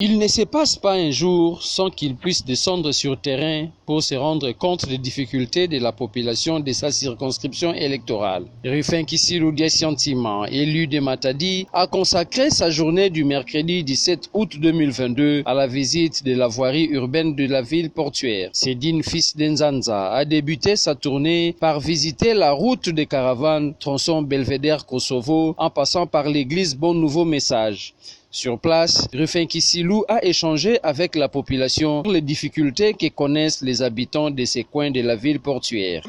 Il ne se passe pas un jour sans qu'il puisse descendre sur terrain pour se rendre compte des difficultés de la population de sa circonscription électorale. Rufin Kissilou Diassiantima, élu de Matadi, a consacré sa journée du mercredi 17 août 2022 à la visite de la voirie urbaine de la ville portuaire. Sedine, fils d'Nzanza, a débuté sa tournée par visiter la route des caravanes, tronçon Belvédère-Kosovo, en passant par l'église Bon Nouveau Message. Sur place, Rufin Kissilou a échangé avec la population sur les difficultés que connaissent les habitants de ces coins de la ville portuaire.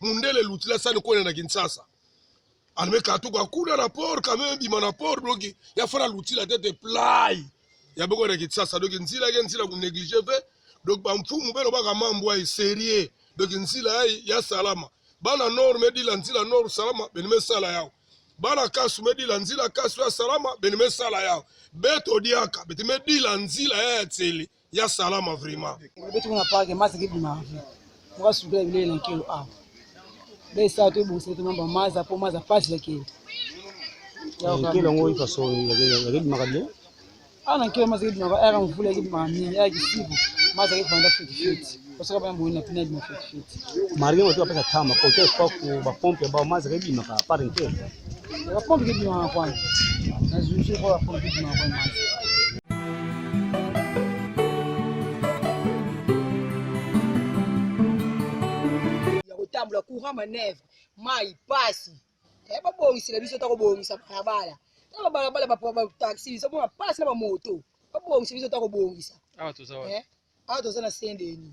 Mundele lutila sana kwenda na Kinshasa. Alimeka tu kwa kuna rapport quand même bima rapport bloki ya fara lutila tete play. Ya beko na Kinshasa donc nzila ku négliger fait donc ba mfumu beno baka mambo ai sérieux donc nzila ya salama. Bana nord medi la nzila nord salama benime sala yao. Bana kasu medi la nzila kasu ya salama benime sala yao. Beto diaka betime di la nzila ya tseli ya salama vraiment. Beto kuna pake masa kibima. Kwa subira vile na kilo a. Dessa tu busa tu mambo maza po maza pasi lakini. Kilo ngoi faso ya gidi makadle. Ana kilo maza gidi makadle era mvula gidi mami ya kisibu maza gidi fanda fit. Kwa sababu ya mwina pina gidi fit. Marge watu wapesa tama kwa kwa ba pompe ba maza gidi maka parente. Ba pompe gidi maka kwanza. Na zuishi kwa pompe gidi maka kwanza. Tambula courant manèvre mai passe ba bongisa biso ta ko bongisa barabara ta barabara ba taxi so ba passe na ba moto ba bongisa biso ta ko bongisa to sana sendeni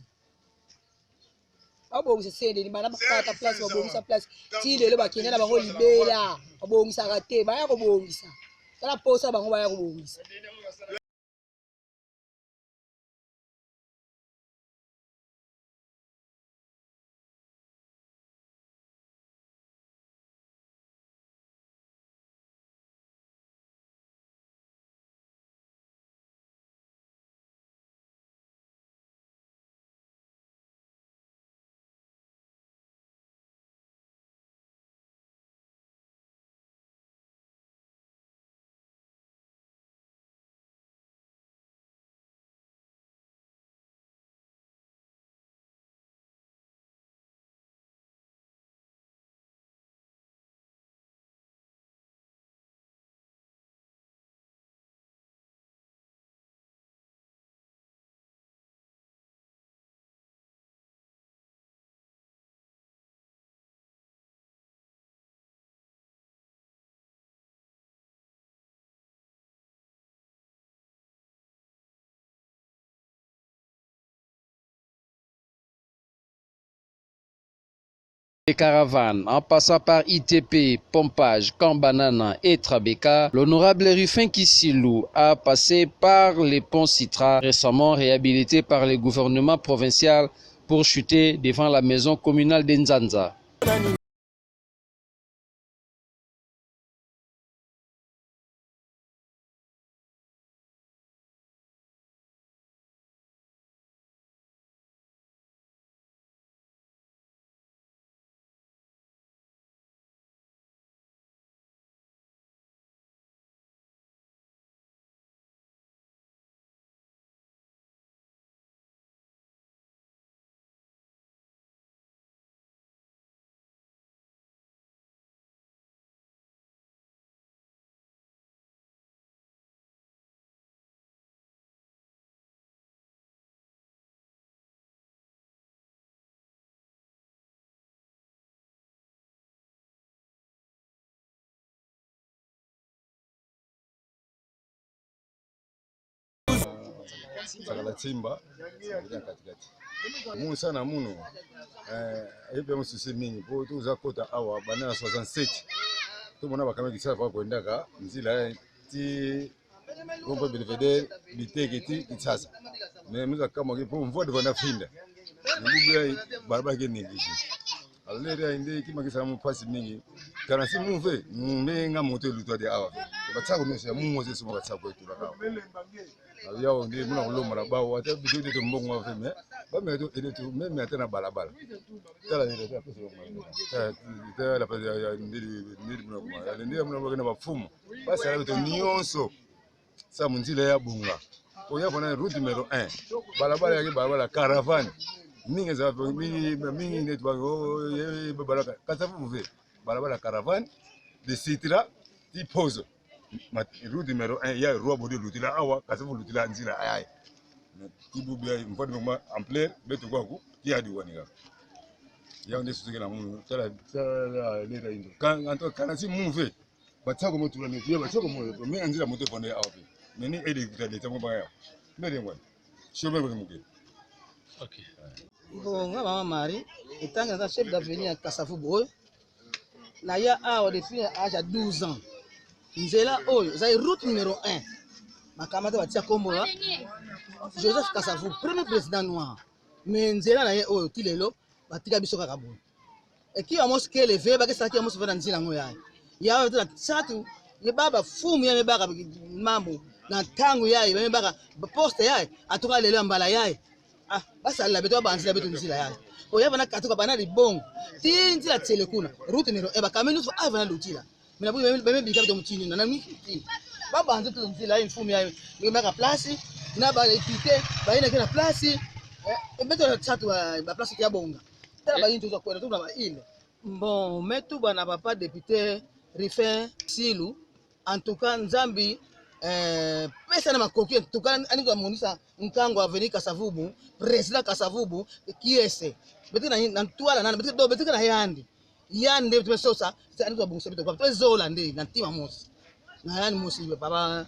ba bongisa sendeni bana ba kata place ba bongisa place ti lelo ba kenda na bango libela ba bongisa rate ba ya ko bongisa tala posa bango ba ya ko bongisa. Les caravanes, en passant par ITP, Pompage, Cambanana et Trabeka, l'honorable Rufin Kissilou a passé par les ponts Citra, récemment réhabilités par le gouvernement provincial pour chuter devant la maison communale d'Nzanza. Sakala Timba ya katikati. Mungu sana muno. Ebe musisi mingi po tuza kota awa banana 67. Tumona bakame kisala kwa kwendaka nzila ti kompo Belvédère biteketi itsasa. Mais muza kama kipo mvua devant finda. Nibubya barabara ke neglige. Alere inde kima kisala mu pasi mingi kana si move mbenga moto luto de awa batako no se mu se suma batako to la yao ndi muna kuloma la bawo ata bidode to mbongo wa feme ba me to ede to me atena balabala tala ni ta pesa ta la pesa ya ndiri muna kuma ndi muna na bafumu basi ala to nyonso sa munzile ya bunga oya bona route numéro 1 balabala ya balabala caravane mingi za mingi ne tubango ye balabala kasafu move balabala caravane de Citra ti pose route numéro 1 ya roi bodi lutila awa kasafu lutila nzila ay ti bubia mfano ma ampleur beto kwa ku ti adi wanika ya nde suke na munu tala leta indo kan anto kana si move batako motu la ne batako mo me nzila moto fone awa neni edi kutale tamo baya mbele ngwa shobe ko muke OK. Bon, Maman Marie, étant chef d'avenir à Kasavu Boy, na ya awa depuis l'âge de 12 ans. Nzela oyo, c'est route numéro 1. Makamata batia kombola. Joseph Kasavu, premier président noir. Mais Nzela na ye oyo tilelo, batika biso kaka boy. Et qui a mosqué levé, ba que ça qui a mosqué dans Nzela ngoya. Ya oyo tatu, ye baba fumu ya mebaka mambo. Na tangu yaye bemebaka poste yaye atoka lelo mbala yaye ah basa la beto banzila beto nzila yaye oya bana katoka bana libongo tinzi la tele kuna route nero eba kamenu fo avana lutila mina bu beme bika beto mutini na nami ba banze to nzila yaye mfumu yaye bemaka place na ba équité ba ina kena place beto tatu ba place ya bonga tala ba yinto zo kwela to na ba ile bon metu bana papa député Rifin Silu en tout cas Nzambi pesa na makoki tukana aniko monisa nkango avenir Kasavubu president Kasavubu kiese beti na ntwala na beti do beti na yandi yande beti sosa aniko bungse beti kwa zola ndi na tima mosi na yani mosi baba.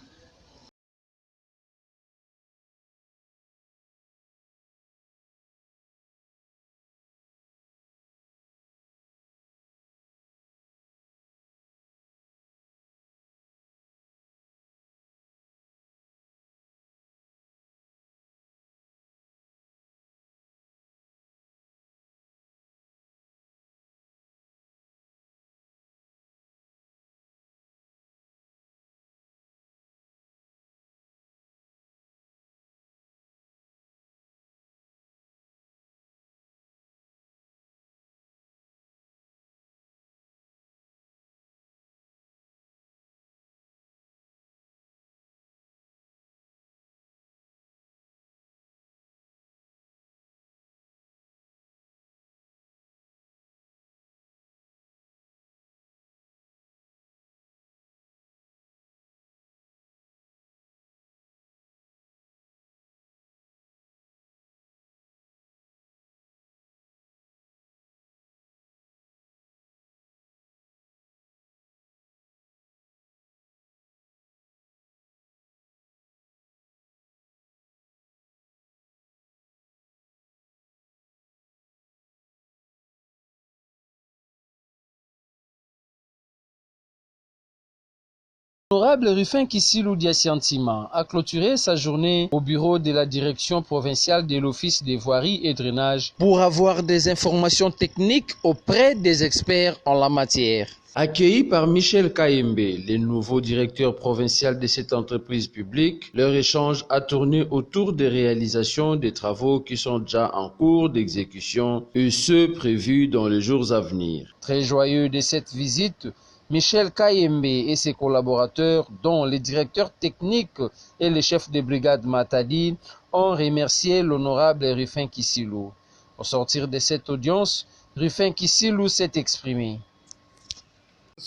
L'honorable Rufin Kissilou Diassiantima a clôturé sa journée au bureau de la direction provinciale de l'Office des voiries et drainage pour avoir des informations techniques auprès des experts en la matière. Accueillis par Michel Kayembe, le nouveau directeur provincial de cette entreprise publique, leur échange a tourné autour des réalisations des travaux qui sont déjà en cours d'exécution et ceux prévus dans les jours à venir. Très joyeux de cette visite, Michel Kayembe et ses collaborateurs, dont les directeurs techniques et le chef de brigade Matadi, ont remercié l'honorable Rufin Kissilou. Au sortir de cette audience, Rufin Kissilou s'est exprimé.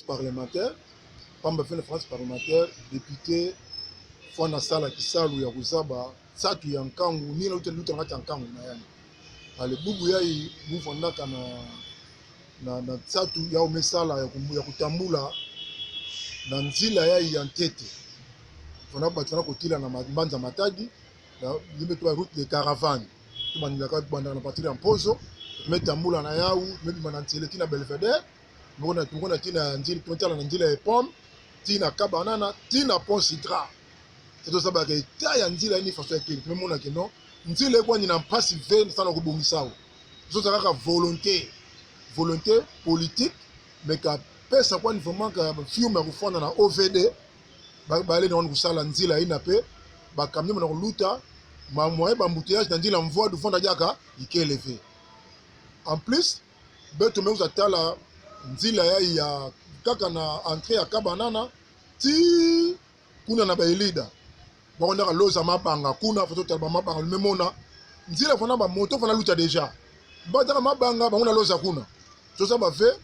Parlementaire, Pamba fait France parlementaire, député, Fona Sala Kisalu Yakuzaba, Satu Yankangu, Nina Luta Kankangu, Ale Bubu Yai, Mufona Kana. Na tsatu ya omesala ya kutambula na nzila ya ntete fona batana kotila na mbanza matadi na limbe to route de caravane to banila ka banda na partir en pozo metambula na yau mebi manantele tina Belvedere ngona tina nzila tontala na nzila ya pom tina kabanana tina pont Citra eto saba ke ta ya nzila ni faso ya kile tumemona ke non nzila kwa ni na mpasi ve sana kubongisao zo saka volonté politique mais qu'à pesa kwa vraiment ka fiume kufona na OVD bale na kusala nzila ina pe ba camion na kuluta ma moyen ba embouteillage na nzila mvua du fonda jaka ikelevé en plus beto meuza tala nzila ya kaka na entrée ya Kabanana ti kuna na bailida bakondaka loza mabanga kuna foto tala mabanga memona nzila fona ba moto fona luta déjà bataka mabanga bangona loza kuna tout ça ba fait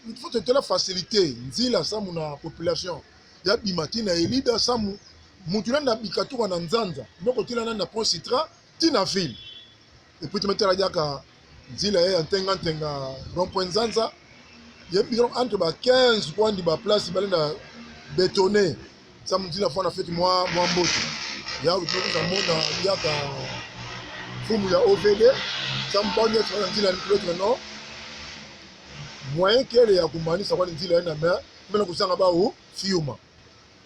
il faut te la facilité nzila samu na population ya bimatina elida samu mutuna na bikatuka na nzanza ndoko tila na pont citra tina ville et puis tu mettre la jaka nzila ya ntenga rond point nzanza il y a entre ba 15 points de ba place balenda bétonné samu nzila fona fait moi mboto ya utuza mona yaka fumu ya OVD samu bonne fona nzila l'autre non moyen kele ya kumanisa kwa nzila ina mena kusanga ba u fiuma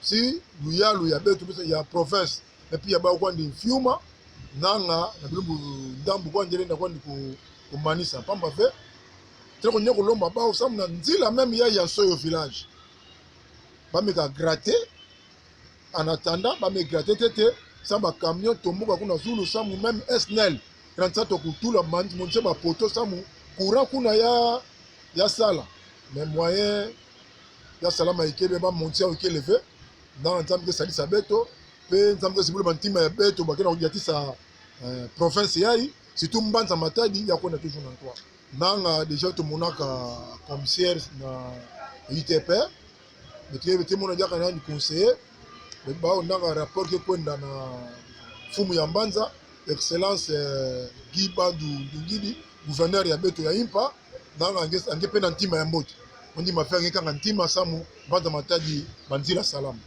si luyalu ya betu ya province et puis ya ba kwa ndi fiuma nanga na bilumbu ndambu kwa ndele na kwa ndi kumanisa pamba fe teko nyako lomba ba usamu na nzila même ya soyo village ba meka gratter en attendant ba me gratter tete samba camion tomuka kuna zulu samu même SNEL rentsa to kutula manzi monse ba poto samu courant kuna ya sala mais moyen ya salama ikebe ba montia okelevé dans nzambe ke salisa beto pe nzambe ke sibulu bantima ya beto bakena kujatisa province yai surtout mbanza matadi ya kona toujours na toi nanga déjà to monaka commissaire na ITP mais tu mona jaka na ni conseiller mais ba onanga rapport ke kwenda na fumu ya mbanza excellence Guy Bandu Ngidi gouverneur ya beto ya impa nanga angependa ntima ya mbote ondi mafia ngekanga ntima samu mbanza matadi banzila salamu